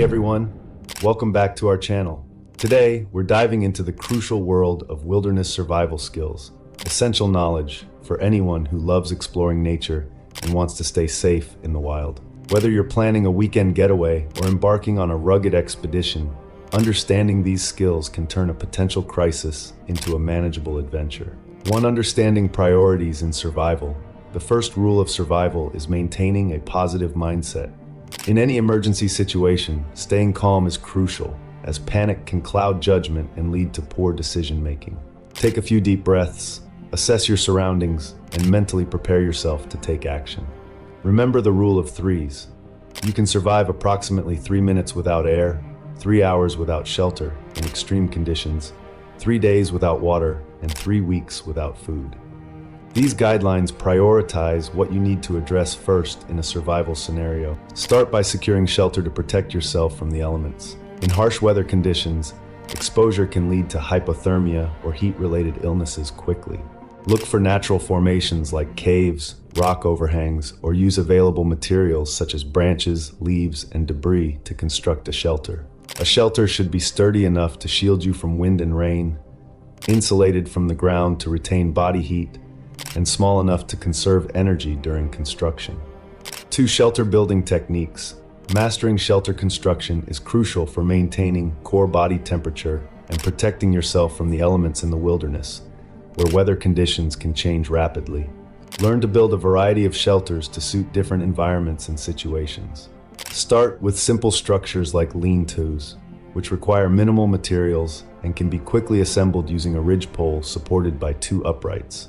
Hey everyone, welcome back to our channel. Today, we're diving into the crucial world of wilderness survival skills, essential knowledge for anyone who loves exploring nature and wants to stay safe in the wild. Whether you're planning a weekend getaway or embarking on a rugged expedition, understanding these skills can turn a potential crisis into a manageable adventure. 1. Understanding priorities in survival. The first rule of survival is maintaining a positive mindset. In any emergency situation, staying calm is crucial, as panic can cloud judgment and lead to poor decision-making. Take a few deep breaths, assess your surroundings, and mentally prepare yourself to take action. Remember the rule of threes. You can survive approximately 3 minutes without air, 3 hours without shelter in extreme conditions, 3 days without water, and 3 weeks without food. These guidelines prioritize what you need to address first in a survival scenario. Start by securing shelter to protect yourself from the elements. In harsh weather conditions, exposure can lead to hypothermia or heat-related illnesses quickly. Look for natural formations like caves, rock overhangs, or use available materials such as branches, leaves, and debris to construct a shelter. A shelter should be sturdy enough to shield you from wind and rain, insulated from the ground to retain body heat, and small enough to conserve energy during construction. 2. Shelter building techniques. Mastering shelter construction is crucial for maintaining core body temperature and protecting yourself from the elements in the wilderness, where weather conditions can change rapidly. Learn to build a variety of shelters to suit different environments and situations. Start with simple structures like lean-tos, which require minimal materials and can be quickly assembled using a ridge pole supported by 2 uprights.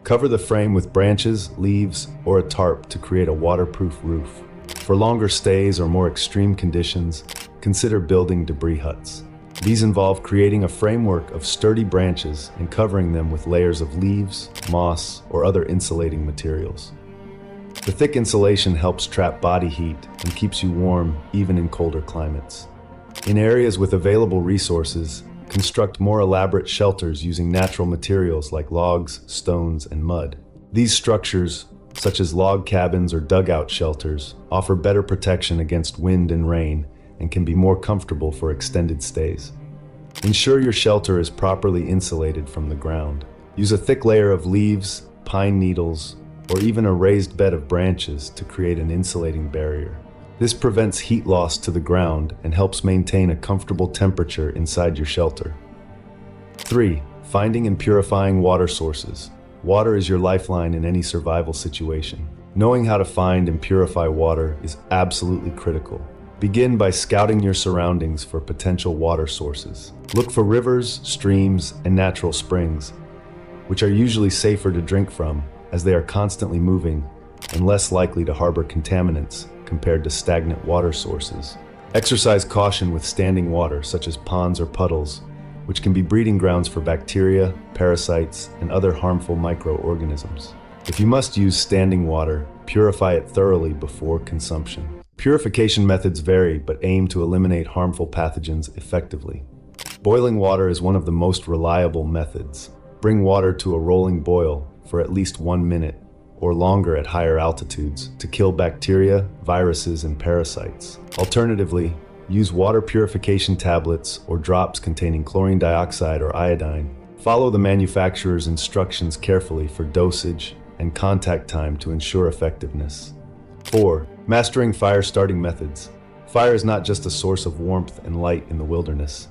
Cover the frame with branches, leaves, or a tarp to create a waterproof roof. For longer stays or more extreme conditions, consider building debris huts. These involve creating a framework of sturdy branches and covering them with layers of leaves, moss, or other insulating materials. The thick insulation helps trap body heat and keeps you warm even in colder climates. In areas with available resources, construct more elaborate shelters using natural materials like logs, stones, and mud. These structures, such as log cabins or dugout shelters, offer better protection against wind and rain and can be more comfortable for extended stays. Ensure your shelter is properly insulated from the ground. Use a thick layer of leaves, pine needles, or even a raised bed of branches to create an insulating barrier. This prevents heat loss to the ground and helps maintain a comfortable temperature inside your shelter. 3. Finding and purifying water sources. Water is your lifeline in any survival situation. Knowing how to find and purify water is absolutely critical. Begin by scouting your surroundings for potential water sources. Look for rivers, streams, and natural springs, which are usually safer to drink from as they are constantly moving and less likely to harbor contaminants compared to stagnant water sources. Exercise caution with standing water, such as ponds or puddles, which can be breeding grounds for bacteria, parasites, and other harmful microorganisms. If you must use standing water, purify it thoroughly before consumption. Purification methods vary but aim to eliminate harmful pathogens effectively. Boiling water is one of the most reliable methods. Bring water to a rolling boil for at least 1 minute or longer at higher altitudes to kill bacteria, viruses, and parasites. Alternatively, use water purification tablets or drops containing chlorine dioxide or iodine. Follow the manufacturer's instructions carefully for dosage and contact time to ensure effectiveness. 4. Mastering fire starting methods. Fire is not just a source of warmth and light in the wilderness.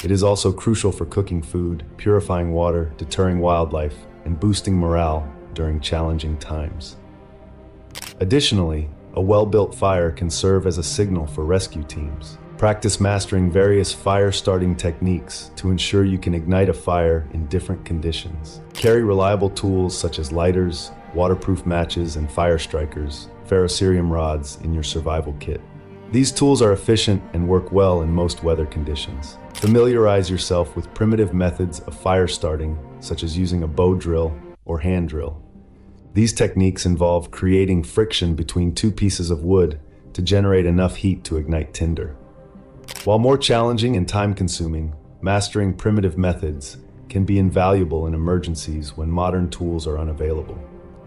It is also crucial for cooking food, purifying water, deterring wildlife, and boosting morale during challenging times. Additionally, a well-built fire can serve as a signal for rescue teams. Practice mastering various fire-starting techniques to ensure you can ignite a fire in different conditions. Carry reliable tools such as lighters, waterproof matches, and fire strikers, ferrocerium rods in your survival kit. These tools are efficient and work well in most weather conditions. Familiarize yourself with primitive methods of fire starting, such as using a bow drill or hand drill. These techniques involve creating friction between 2 pieces of wood to generate enough heat to ignite tinder. While more challenging and time-consuming, mastering primitive methods can be invaluable in emergencies when modern tools are unavailable.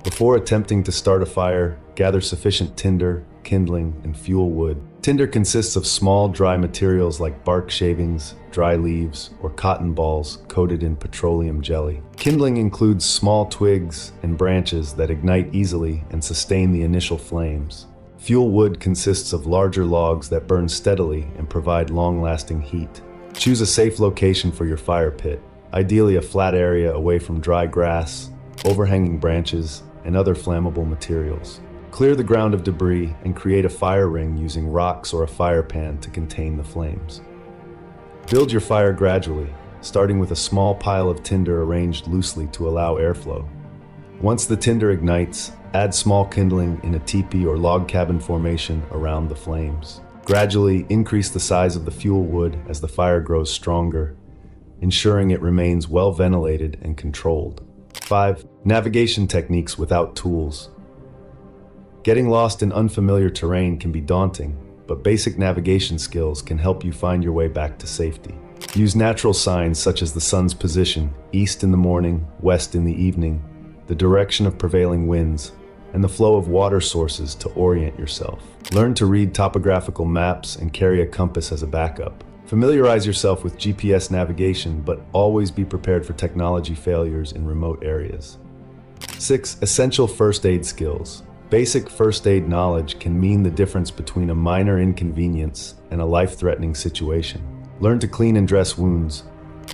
Before attempting to start a fire, gather sufficient tinder, kindling, and fuel wood. Tinder consists of small, dry materials like bark shavings, dry leaves, or cotton balls coated in petroleum jelly. Kindling includes small twigs and branches that ignite easily and sustain the initial flames. Fuel wood consists of larger logs that burn steadily and provide long-lasting heat. Choose a safe location for your fire pit, ideally a flat area away from dry grass, overhanging branches, and other flammable materials. Clear the ground of debris and create a fire ring using rocks or a fire pan to contain the flames. Build your fire gradually, starting with a small pile of tinder arranged loosely to allow airflow. Once the tinder ignites, add small kindling in a teepee or log cabin formation around the flames. Gradually increase the size of the fuel wood as the fire grows stronger, ensuring it remains well ventilated and controlled. 5. Navigation techniques without tools. Getting lost in unfamiliar terrain can be daunting, but basic navigation skills can help you find your way back to safety. Use natural signs such as the sun's position, east in the morning, west in the evening, the direction of prevailing winds, and the flow of water sources to orient yourself. Learn to read topographical maps and carry a compass as a backup. Familiarize yourself with GPS navigation, but always be prepared for technology failures in remote areas. 6. Essential first aid skills. Basic first aid knowledge can mean the difference between a minor inconvenience and a life-threatening situation. Learn to clean and dress wounds,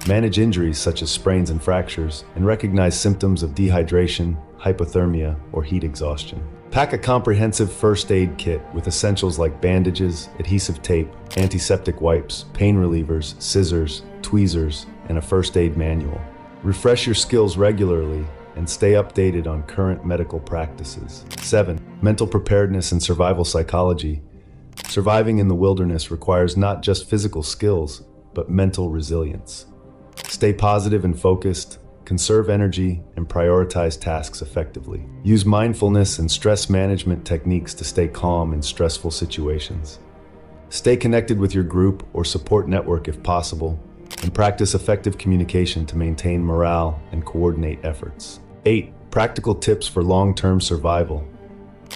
manage injuries such as sprains and fractures, and recognize symptoms of dehydration, hypothermia, or heat exhaustion. Pack a comprehensive first aid kit with essentials like bandages, adhesive tape, antiseptic wipes, pain relievers, scissors, tweezers, and a first aid manual. Refresh your skills regularly and stay updated on current medical practices. 7. Mental preparedness and survival psychology. Surviving in the wilderness requires not just physical skills, but mental resilience. Stay positive and focused, conserve energy, and prioritize tasks effectively. Use mindfulness and stress management techniques to stay calm in stressful situations. Stay connected with your group or support network if possible, and practice effective communication to maintain morale and coordinate efforts. 8. Practical tips for long-term survival.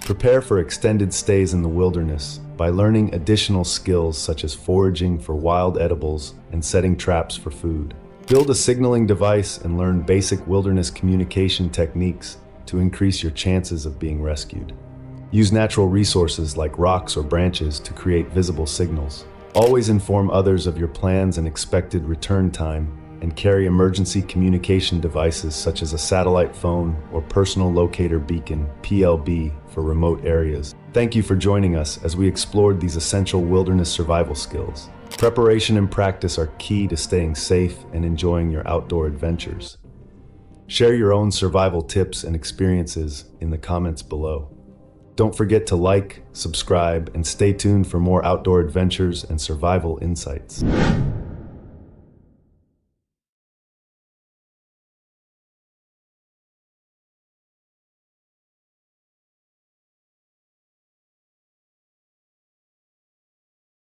Prepare for extended stays in the wilderness by learning additional skills such as foraging for wild edibles and setting traps for food. Build a signaling device and learn basic wilderness communication techniques to increase your chances of being rescued. Use natural resources like rocks or branches to create visible signals. Always inform others of your plans and expected return time, and carry emergency communication devices such as a satellite phone or personal locator beacon, PLB, for remote areas. Thank you for joining us as we explored these essential wilderness survival skills. Preparation and practice are key to staying safe and enjoying your outdoor adventures. Share your own survival tips and experiences in the comments below. Don't forget to like, subscribe, and stay tuned for more outdoor adventures and survival insights.